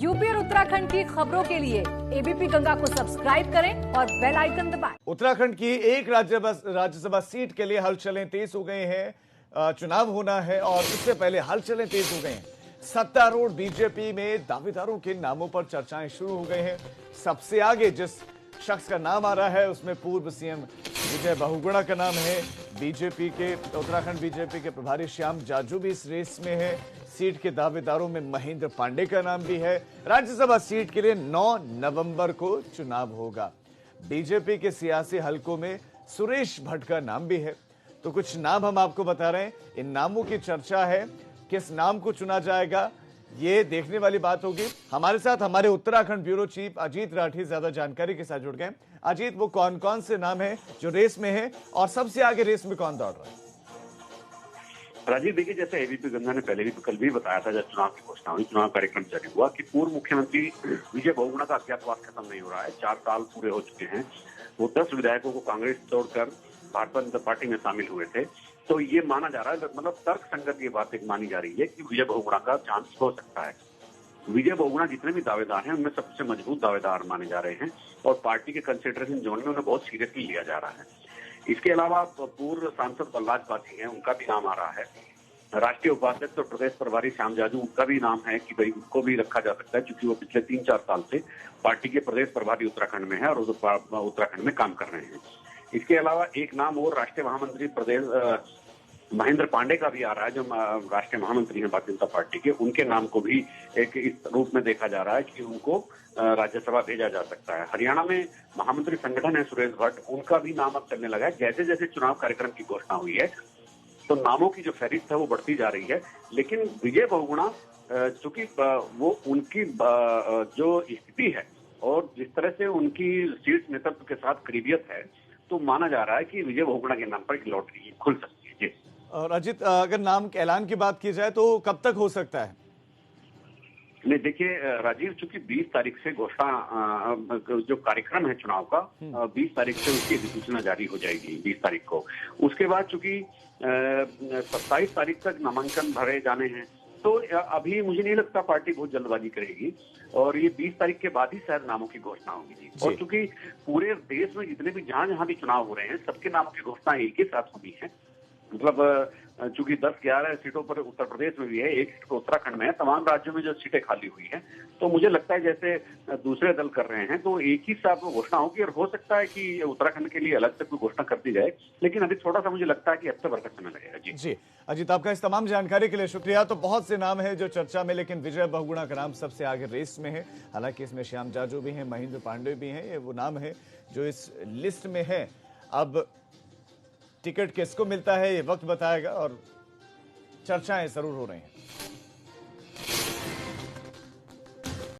UP और उत्तराखंड की खबरों के लिए एबीपी गंगा को सब्सक्राइब करें और बेल आइकन दबाएं। उत्तराखंड की एक राज्यसभा सीट के लिए हलचलें तेज हो गई हैं। चुनाव होना है और उससे पहले हलचलें तेज हो गई हैं। सत्तारूढ़ बीजेपी में दावेदारों के नामों पर चर्चाएं शुरू हो गई हैं। सबसे आगे जिस शख्स का नाम आ रहा है उसमें पूर्व सीएम विजय बहुगुणा का नाम है। बीजेपी के उत्तराखंड बीजेपी के प्रभारी श्याम जाजू भी इस रेस में है। सीट के दावेदारों में महेंद्र पांडे का नाम भी है। राज्यसभा सीट के लिए 9 नवंबर को चुनाव होगा। बीजेपी के सियासी हलकों में सुरेश भट्ट का नाम भी है। तो कुछ नाम हम आपको बता रहे हैं। इन नामों की चर्चा है। किस नाम को चुना जाएगा ये देखने वाली बात होगी। हमारे साथ हमारे उत्तराखंड ब्यूरो चीफ अजीत राठी ज्यादा जानकारी के साथ जुड़ गए। अजीत, वो कौन कौन से नाम है जो रेस में है और सबसे आगे रेस में कौन दौड़ रहा है? राजीव, देखिए, जैसे एबीपी गंगा ने पहले भी कल भी बताया था, जब चुनाव की घोषणा हुई, चुनाव कार्यक्रम जारी हुआ, कि पूर्व मुख्यमंत्री विजय बहुगुणा का अज्ञातवास खत्म नहीं हो रहा है। 4 साल पूरे हो चुके हैं। वो 10 विधायकों को कांग्रेस छोड़कर भारतीय जनता पार्टी में शामिल हुए थे। तो ये माना जा रहा है, मतलब तर्क संगत ये बात एक मानी जा रही है कि विजय बहुगुणा का चांस हो सकता है। विजय बहुगुणा जितने भी दावेदार हैं उनमें सबसे मजबूत दावेदार माने जा रहे हैं और पार्टी के कंसिडरेशन जोन में उन्हें बहुत सीरियसली लिया जा रहा है। इसके अलावा पूर्व सांसद बलराज पासी हैं, उनका भी नाम आ रहा है। राष्ट्रीय उपाध्यक्ष और प्रदेश प्रभारी श्याम जाजू, उनका भी नाम है कि भाई उनको भी रखा जा सकता है, क्योंकि वो पिछले 3-4 साल से पार्टी के प्रदेश प्रभारी उत्तराखंड में है और उत्तराखंड में काम कर रहे हैं। इसके अलावा एक नाम और राष्ट्रीय महामंत्री प्रदेश महेंद्र पांडे का भी आ रहा है, जो राष्ट्रीय महामंत्री हैं भारतीय जनता पार्टी के। उनके नाम को भी एक इस रूप में देखा जा रहा है कि उनको राज्यसभा भेजा जा सकता है। हरियाणा में महामंत्री संगठन है सुरेश भट्ट, उनका भी नाम अब चलने लगा है। जैसे जैसे चुनाव कार्यक्रम की घोषणा हुई है तो नामों की जो फहरिस्त है वो बढ़ती जा रही है। लेकिन विजय बहुगुणा, चूंकि वो उनकी जो स्थिति है और जिस तरह से उनकी शीर्ष नेतृत्व के साथ करीबियत है, तो माना जा रहा है कि विजय बहुगुणा के नाम पर एक लॉटरी खुल सकती है। जी। और अजीत, अगर नाम के ऐलान की बात की जाए तो कब तक हो सकता है? नहीं, देखिए राजीव, चूंकि 20 तारीख से घोषणा जो कार्यक्रम है चुनाव का, 20 तारीख से उसकी अधिसूचना जारी हो जाएगी 20 तारीख को। उसके बाद चूंकि 27 तारीख तक नामांकन भरे जाने हैं, तो अभी मुझे नहीं लगता पार्टी बहुत जल्दबाजी करेगी और ये 20 तारीख के बाद ही शायद नामों की घोषणा होगी। जी। और चूंकि पूरे देश में जितने भी जहां भी चुनाव हो रहे हैं, सबके नामों की घोषणा एक ही साथ हुई है। मतलब चूंकि 10-11 सीटों पर उत्तर प्रदेश में भी है, 1 सीट पर उत्तराखंड में है, तमाम राज्यों में जो सीटें खाली हुई हैं, तो मुझे लगता है जैसे दूसरे दल कर रहे हैं तो एक ही साथ वो घोषणा होगी। और हो सकता है कि उत्तराखंड के लिए अलग से कोई घोषणा कर दी जाए, लेकिन अभी थोड़ा सा मुझे लगता है कि हफ्ते भर का समय लगेगा। जी अजीत, आपका इस तमाम जानकारी के लिए शुक्रिया। तो बहुत से नाम है जो चर्चा में, लेकिन विजय बहुगुणा का नाम सबसे आगे रेस में है। हालांकि इसमें श्याम जाजू भी हैं, महेंद्र पांडे भी हैं। ये वो नाम है जो इस लिस्ट में है। अब टिकट किसको मिलता है ये वक्त बताएगा और चर्चाएं जरूर हो रही हैं।